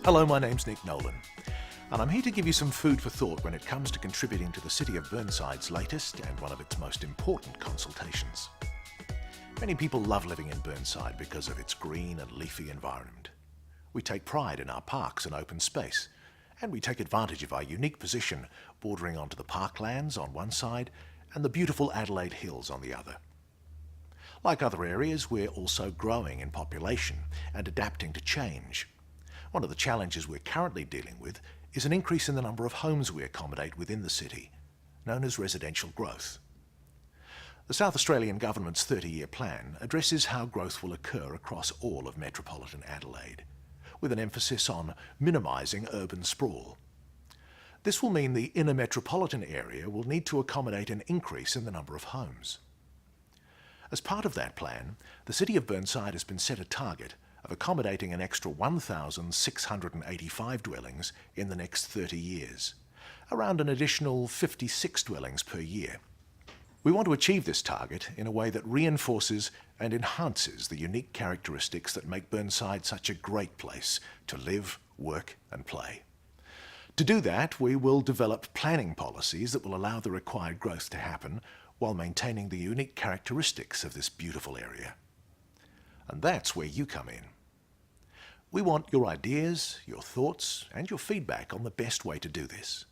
Hello, my name's Nick Nolan, and I'm here to give you some food for thought when it comes to contributing to the City of Burnside's latest and one of its most important consultations. Many people love living in Burnside because of its green and leafy environment. We take pride in our parks and open space, and we take advantage of our unique position bordering onto the parklands on one side and the beautiful Adelaide hills on the other. Like other areas, we're also growing in population and adapting to change. One of the challenges we're currently dealing with is an increase in the number of homes we accommodate within the city, known as residential growth. The South Australian Government's 30-year plan addresses how growth will occur across all of metropolitan Adelaide, with an emphasis on minimising urban sprawl. This will mean the inner metropolitan area will need to accommodate an increase in the number of homes. As part of that plan, the City of Burnside has been set a target of accommodating an extra 1,685 dwellings in the next 30 years, around an additional 56 dwellings per year. We want to achieve this target in a way that reinforces and enhances the unique characteristics that make Burnside such a great place to live, work and play. To do that, we will develop planning policies that will allow the required growth to happen while maintaining the unique characteristics of this beautiful area. And that's where you come in. We want your ideas, your thoughts, and your feedback on the best way to do this.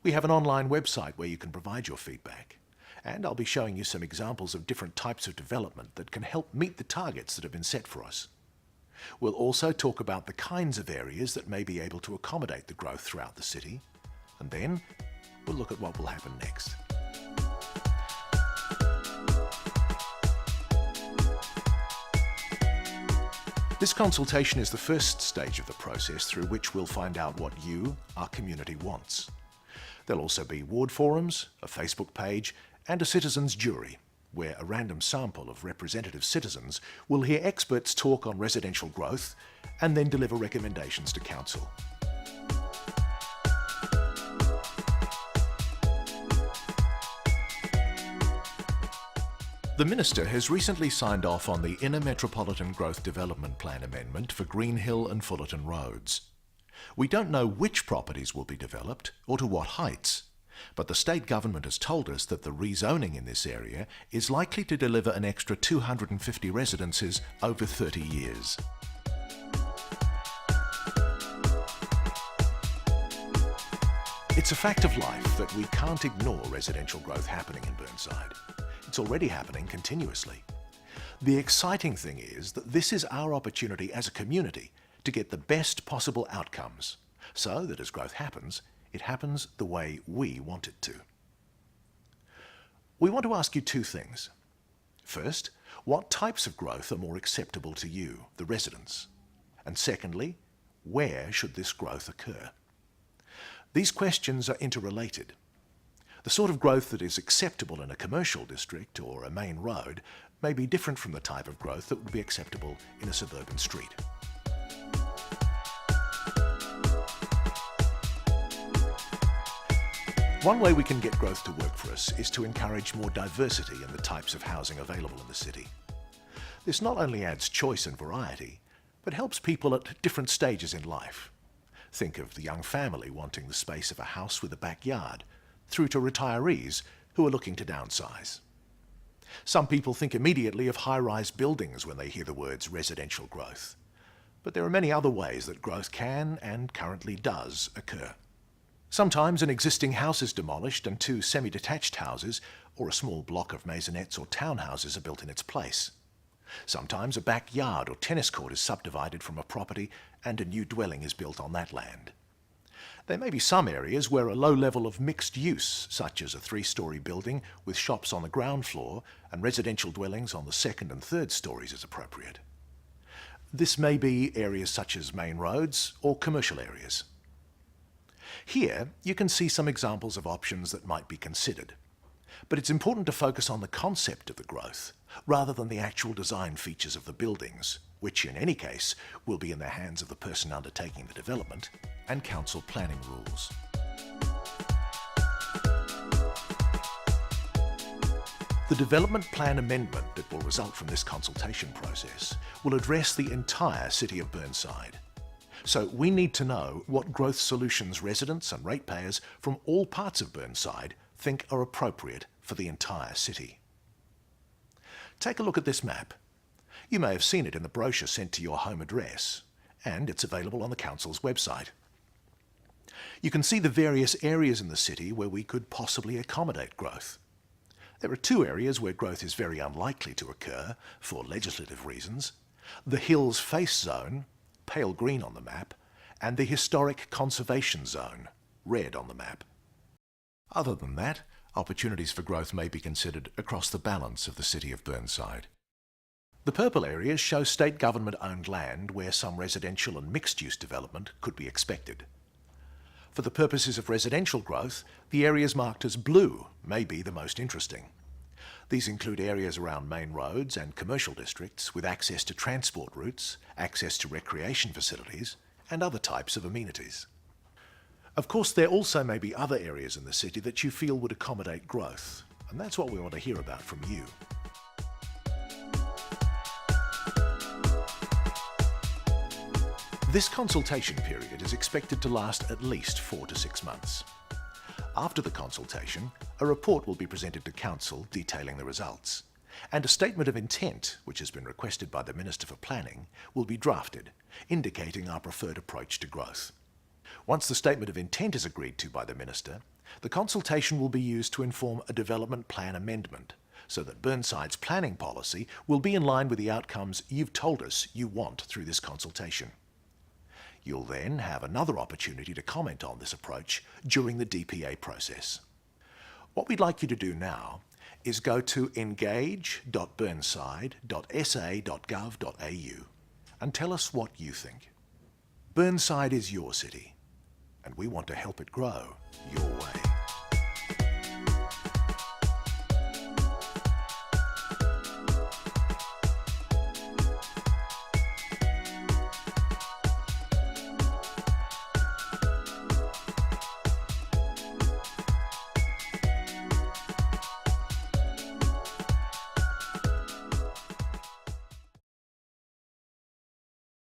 We have an online website where you can provide your feedback, and I'll be showing you some examples of different types of development that can help meet the targets that have been set for us. We'll also talk about the kinds of areas that may be able to accommodate the growth throughout the city, and then we'll look at what will happen next. This consultation is the first stage of the process through which we'll find out what you, our community, wants. There'll also be ward forums, a Facebook page, and a citizens' jury, where a random sample of representative citizens will hear experts talk on residential growth and then deliver recommendations to council. The Minister has recently signed off on the Inner Metropolitan Growth Development Plan amendment for Greenhill and Fullarton Roads. We don't know which properties will be developed or to what heights, but the state government has told us that the rezoning in this area is likely to deliver an extra 250 residences over 30 years. It's a fact of life that we can't ignore residential growth happening in Burnside. It's already happening continuously. The exciting thing is that this is our opportunity as a community to get the best possible outcomes, so that as growth happens, it happens the way we want it to. We want to ask you two things. First, what types of growth are more acceptable to you, the residents? And secondly, where should this growth occur? These questions are interrelated. The sort of growth that is acceptable in a commercial district or a main road may be different from the type of growth that would be acceptable in a suburban street. One way we can get growth to work for us is to encourage more diversity in the types of housing available in the city. This not only adds choice and variety, but helps people at different stages in life. Think of the young family wanting the space of a house with a backyard, through to retirees who are looking to downsize. Some people think immediately of high-rise buildings when they hear the words residential growth. But there are many other ways that growth can, and currently does, occur. Sometimes an existing house is demolished and two semi-detached houses or a small block of maisonettes or townhouses are built in its place. Sometimes a backyard or tennis court is subdivided from a property and a new dwelling is built on that land. There may be some areas where a low level of mixed use, such as a 3-storey building with shops on the ground floor and residential dwellings on the 2nd and 3rd stories, is appropriate. This may be areas such as main roads or commercial areas. Here, you can see some examples of options that might be considered. But it's important to focus on the concept of the growth, rather than the actual design features of the buildings, which in any case will be in the hands of the person undertaking the development, and council planning rules. The development plan amendment that will result from this consultation process will address the entire City of Burnside. So we need to know what growth solutions residents and ratepayers from all parts of Burnside think are appropriate for the entire city. Take a look at this map. You may have seen it in the brochure sent to your home address, and it's available on the Council's website. You can see the various areas in the city where we could possibly accommodate growth. There are two areas where growth is very unlikely to occur for legislative reasons: the Hills Face Zone, pale green on the map, and the Historic Conservation Zone, red on the map. Other than that, opportunities for growth may be considered across the balance of the City of Burnside. The purple areas show state government-owned land where some residential and mixed-use development could be expected. For the purposes of residential growth, the areas marked as blue may be the most interesting. These include areas around main roads and commercial districts with access to transport routes, access to recreation facilities, and other types of amenities. Of course, there also may be other areas in the city that you feel would accommodate growth, and that's what we want to hear about from you. This consultation period is expected to last at least 4 to 6 months. After the consultation, a report will be presented to Council detailing the results, and a statement of intent, which has been requested by the Minister for Planning, will be drafted, indicating our preferred approach to growth. Once the statement of intent is agreed to by the Minister, the consultation will be used to inform a development plan amendment, so that Burnside's planning policy will be in line with the outcomes you've told us you want through this consultation. You'll then have another opportunity to comment on this approach during the DPA process. What we'd like you to do now is go to engage.burnside.sa.gov.au and tell us what you think. Burnside is your city, and we want to help it grow your way.